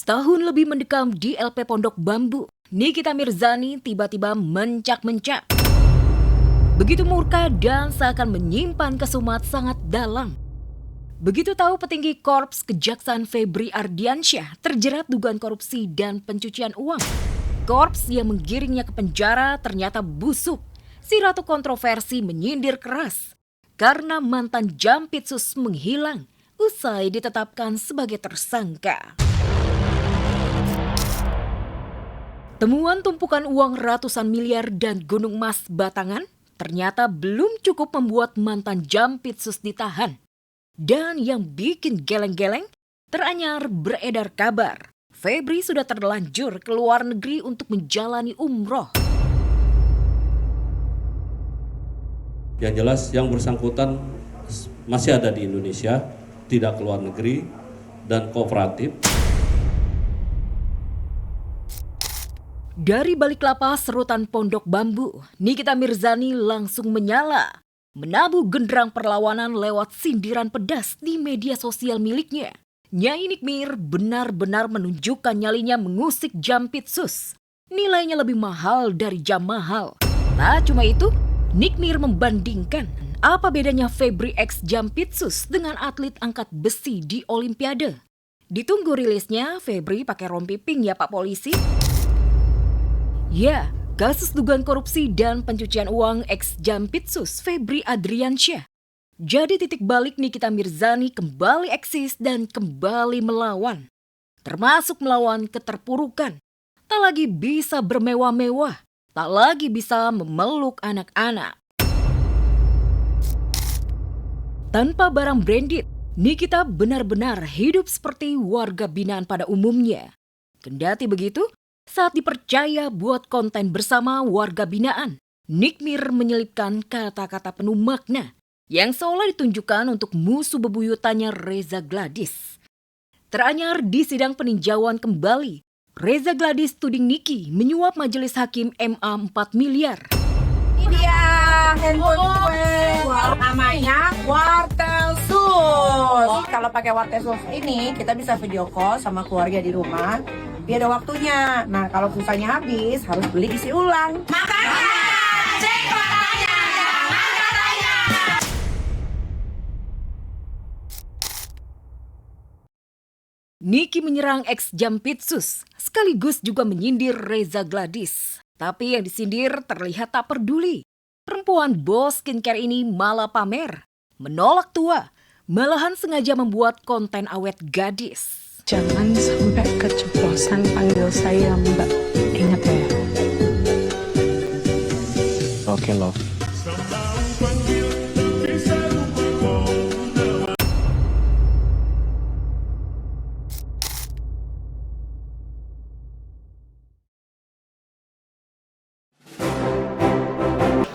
Setahun lebih mendekam di LP Pondok Bambu, Nikita Mirzani tiba-tiba mencak-mencak. Begitu murka dan seakan menyimpan kesumat sangat dalam. Begitu tahu petinggi Korps Kejaksaan Febri Ardiansyah terjerat dugaan korupsi dan pencucian uang. Korps yang menggiringnya ke penjara ternyata busuk. Si ratu kontroversi menyindir keras karena mantan Jampitsus menghilang usai ditetapkan sebagai tersangka. Temuan tumpukan uang ratusan miliar dan gunung emas batangan ternyata belum cukup membuat mantan Jampitsus ditahan. Dan yang bikin geleng-geleng, teranyar beredar kabar Febri sudah terlanjur ke luar negeri untuk menjalani umroh. Yang jelas yang bersangkutan masih ada di Indonesia, tidak ke luar negeri dan kooperatif. Dari balik lapas Rutan Pondok Bambu, Nikita Mirzani langsung menyala, menabuh genderang perlawanan lewat sindiran pedas di media sosial miliknya. Nyai Nikmir benar-benar menunjukkan nyalinya mengusik Jampitsus. Nilainya lebih mahal dari jam mahal. Tak cuma itu, Nikmir membandingkan apa bedanya Febri X Jampitsus dengan atlet angkat besi di Olimpiade. Ditunggu rilisnya, Febri pakai rompi pink ya Pak Polisi. Ya, kasus dugaan korupsi dan pencucian uang ex-Jampitsus Febri Ardiansyah. Jadi titik balik Nikita Mirzani kembali eksis dan kembali melawan. Termasuk melawan keterpurukan. Tak lagi bisa bermewah-mewah. Tak lagi bisa memeluk anak-anak. Tanpa barang branded, Nikita benar-benar hidup seperti warga binaan pada umumnya. Kendati begitu, saat dipercaya buat konten bersama warga binaan, Nikmir menyelipkan kata-kata penuh makna yang seolah ditunjukkan untuk musuh bebuyutannya Reza Gladys. Teranyar di sidang peninjauan kembali, Reza Gladys tuding Niki menyuap majelis hakim MA 4 miliar. Ini dia handphone gue, namanya Wartel Sus. Kalau pakai Wartel Sus ini kita bisa video call sama keluarga di rumah. Dia ada waktunya. Nah, kalau pulsanya habis, harus beli isi ulang. Makanya, cek kuotanya, jangan katanya. Niki menyerang ex-Jampitsus, sekaligus juga menyindir Reza Gladys. Tapi yang disindir terlihat tak peduli. Perempuan bos skincare ini malah pamer, menolak tua, malahan sengaja membuat konten awet gadis. Jangan sampai keceplosan panggil saya Mbak. Ingat ya. Oke, love.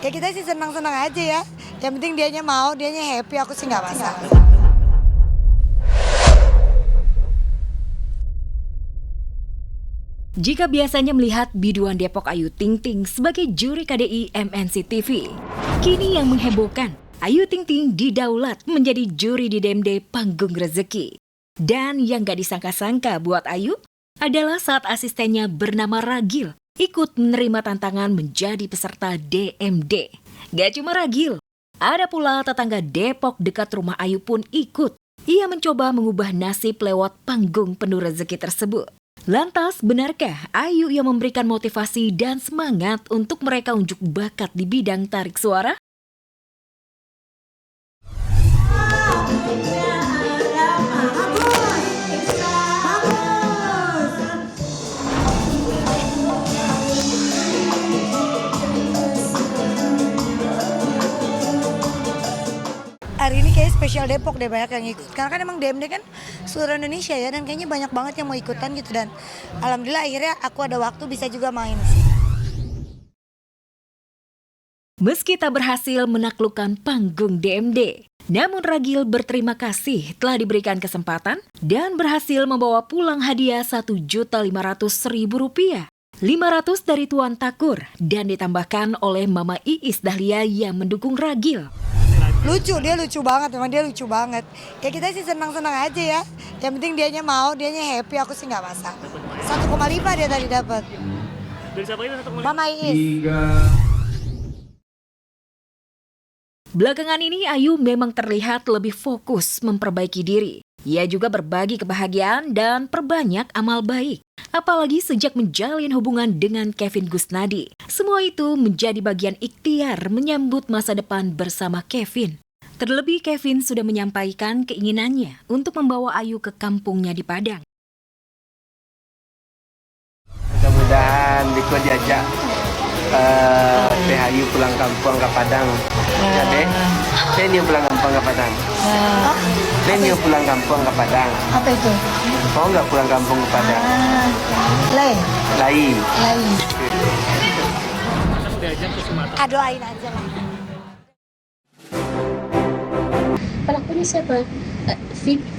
Ya kita sih senang-senang aja ya. Yang penting dianya mau, dianya happy, aku sih nggak masalah. Jika biasanya melihat biduan Depok Ayu Ting Ting sebagai juri KDI MNC TV, kini yang menghebohkan, Ayu Ting Ting didaulat menjadi juri di DMD Panggung Rezeki. Dan yang gak disangka-sangka buat Ayu adalah saat asistennya bernama Ragil ikut menerima tantangan menjadi peserta DMD. Gak cuma Ragil, ada pula tetangga Depok dekat rumah Ayu pun ikut. Ia mencoba mengubah nasib lewat panggung penuh rezeki tersebut. Lantas, benarkah Ayu yang memberikan motivasi dan semangat untuk mereka unjuk bakat di bidang tarik suara? Hari ini kayaknya spesial Depok deh, banyak yang ikut. Karena kan emang DMD kan seluruh Indonesia ya, dan kayaknya banyak banget yang mau ikutan gitu. Dan alhamdulillah akhirnya aku ada waktu bisa juga main sih. Meski tak berhasil menaklukkan panggung DMD, namun Ragil berterima kasih telah diberikan kesempatan dan berhasil membawa pulang hadiah Rp1.500.000. 500 dari Tuan Takur dan ditambahkan oleh Mama Iis Dahlia yang mendukung Ragil. Lucu, dia lucu banget, memang dia lucu banget. Ya kita sih senang-senang aja ya. Yang penting dianya mau, dianya happy, aku sih nggak masalah. 1,5 dia tadi dapat. Dari siapa itu 1,5? Mama Iis. Belakangan ini Ayu memang terlihat lebih fokus memperbaiki diri. Ia juga berbagi kebahagiaan dan perbanyak amal baik. Apalagi sejak menjalin hubungan dengan Kevin Gusnadi. Semua itu menjadi bagian ikhtiar menyambut masa depan bersama Kevin. Terlebih Kevin sudah menyampaikan keinginannya untuk membawa Ayu ke kampungnya di Padang. Mudah-mudahan Diko diajak Teh Ayu pulang kampung ke Padang. Ya deh, Teh pulang kampung ke Padang. Teh pulang kampung ke Padang. Apa itu? Mau nggak pulang kampung ke Padang? Lai. Lain. Doain aja lah. Pelakunya siapa?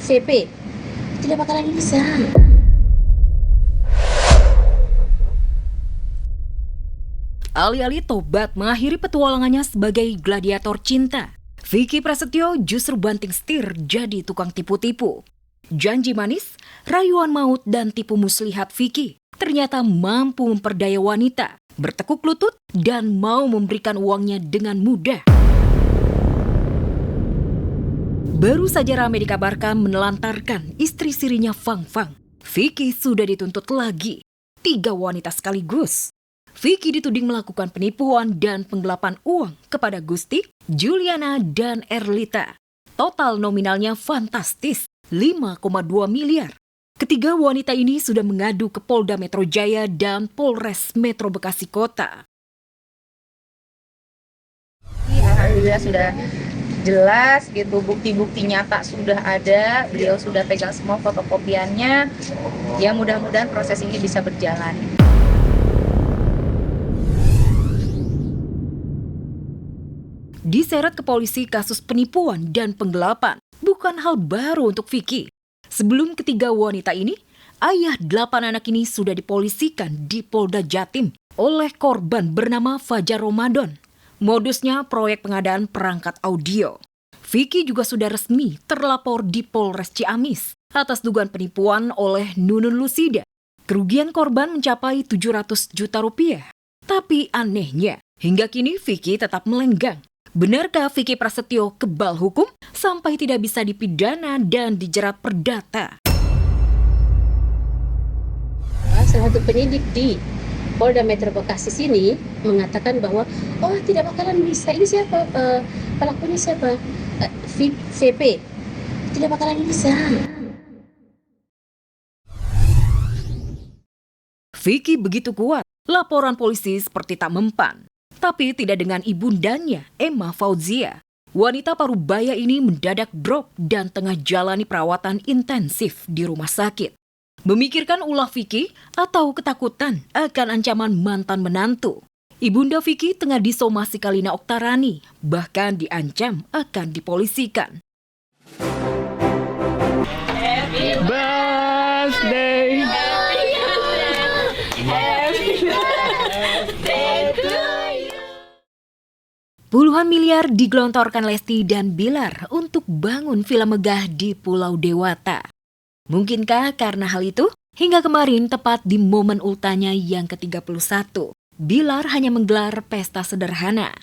VP. Tidak bakalan bisa. Alih-alih tobat mengakhiri petualangannya sebagai gladiator cinta, Vicky Prasetyo justru banting setir jadi tukang tipu-tipu. Janji manis, rayuan maut dan tipu muslihat Vicky ternyata mampu memperdaya wanita, bertekuk lutut dan mau memberikan uangnya dengan mudah. Baru saja ramai dikabarkan menelantarkan istri sirinya Fang Fang. Vicky sudah dituntut lagi, 3 wanita sekaligus. Vicky dituding melakukan penipuan dan penggelapan uang kepada Gusti, Juliana, dan Erlita. Total nominalnya fantastis, 5,2 miliar. Ketiga wanita ini sudah mengadu ke Polda Metro Jaya dan Polres Metro Bekasi Kota. Alhamdulillah sudah jelas gitu, bukti-bukti nyata sudah ada, beliau sudah pegang semua fotokopiannya. Ya mudah-mudahan proses ini bisa berjalan. Diseret ke polisi kasus penipuan dan penggelapan bukan hal baru untuk Vicky. Sebelum ketiga wanita ini, ayah 8 anak ini sudah dipolisikan di Polda Jatim oleh korban bernama Fajar Ramadan. Modusnya proyek pengadaan perangkat audio. Vicky juga sudah resmi terlapor di Polres Ciamis atas dugaan penipuan oleh Nunun Lusida. Kerugian korban mencapai 700 juta rupiah. Tapi anehnya, hingga kini Vicky tetap melenggang. Benarkah Vicky Prasetyo kebal hukum sampai tidak bisa dipidana dan dijerat perdata? Salah satu penyidik di Polda Metro Bekasi sini mengatakan bahwa tidak bakalan bisa. Ini siapa? Pelakunya siapa? VP. Tidak bakalan bisa. Vicky begitu kuat, laporan polisi seperti tak mempan. Tapi tidak dengan ibundanya, Emma Fauzia. Wanita parubaya ini mendadak drop dan tengah jalani perawatan intensif di rumah sakit. Memikirkan ulah Vicky atau ketakutan akan ancaman mantan menantu. Ibunda Vicky tengah disomasi Kalina Oktarani, bahkan diancam akan dipolisikan. Happy birthday. Puluhan miliar digelontorkan Lesti dan Bilar untuk bangun villa megah di Pulau Dewata. Mungkinkah karena hal itu, hingga kemarin tepat di momen ultanya yang ke-31, Bilar hanya menggelar pesta sederhana.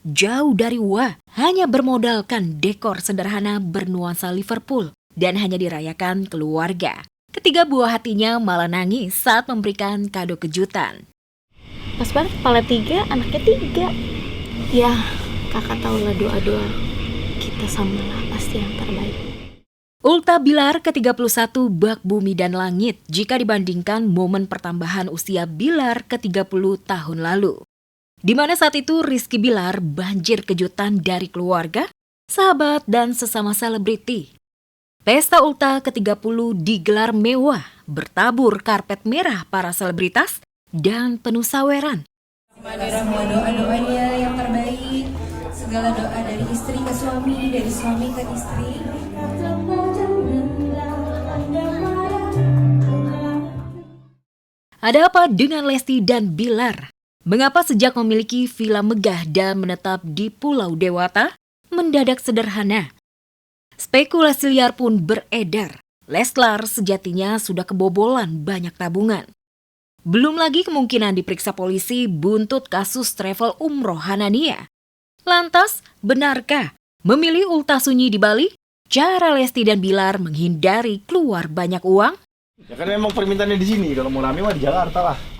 Jauh dari wah, hanya bermodalkan dekor sederhana bernuansa Liverpool dan hanya dirayakan keluarga. Ketiga buah hatinya malah nangis saat memberikan kado kejutan. Pas banget kepala 3, anaknya 3. Ya, kakak tahulah doa-doa kita samalah pasti yang terbaik. Ulta Bilar ke-31 bak bumi dan langit jika dibandingkan momen pertambahan usia Bilar ke-30 tahun lalu. Di mana saat itu Rizky Bilar banjir kejutan dari keluarga, sahabat, dan sesama selebriti. Pesta Ulta ke-30 digelar mewah, bertabur karpet merah para selebritas, dan penuh saweran. Semua doa-doanya yang terbaik, segala doa dari istri ke suami, dari suami ke istri. Ada apa dengan Lesti dan Bilar? Mengapa sejak memiliki villa megah dan menetap di Pulau Dewata, mendadak sederhana? Spekulasi liar pun beredar. Leslar sejatinya sudah kebobolan banyak tabungan. Belum lagi kemungkinan diperiksa polisi buntut kasus travel umroh Hanania. Lantas, benarkah memilih ultasunyi di Bali? Cara Lesti dan Bilar menghindari keluar banyak uang? Ya kan memang permintaannya di sini, kalau mau rame mah di Jakarta lah.